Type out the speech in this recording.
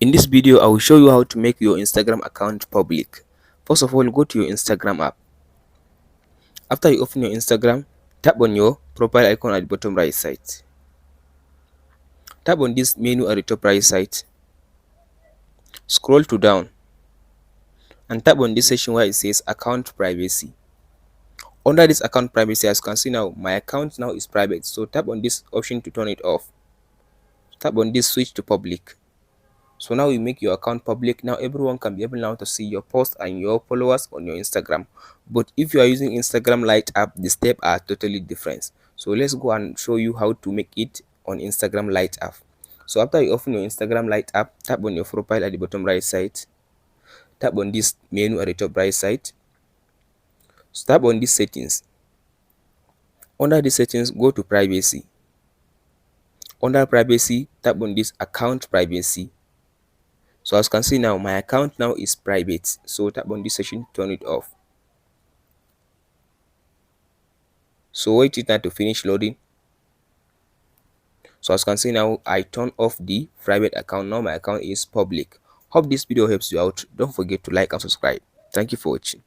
In this video, I will show you how to make your Instagram account public. First of all, go to your Instagram app. After you open your Instagram, tap on your profile icon at the bottom right side. Tap on this menu at the top right side. Scroll to down and tap on this section where it says account privacy. Under this account privacy, as you can see now, my account now is private. So tap on this option to turn it off. Tap on this switch to public. So now you make your account public. Now everyone can be able now to see your post and your followers on your Instagram. But if you are using Instagram Lite app, the steps are totally different. So let's go and show you how to make it on Instagram Lite app. So after you open your Instagram Lite app, tap on your profile at the bottom right side. Tap on this menu at the top right side. So tap on these settings. Under the settings, go to privacy. Under privacy, tap on this account privacy. So as you can see now, my account now is private. So tap on this section, turn it off. So wait it now to finish loading. So as you can see now, I turn off the private account. Now my account is public. Hope this video helps you out. Don't forget to like and subscribe. Thank you for watching.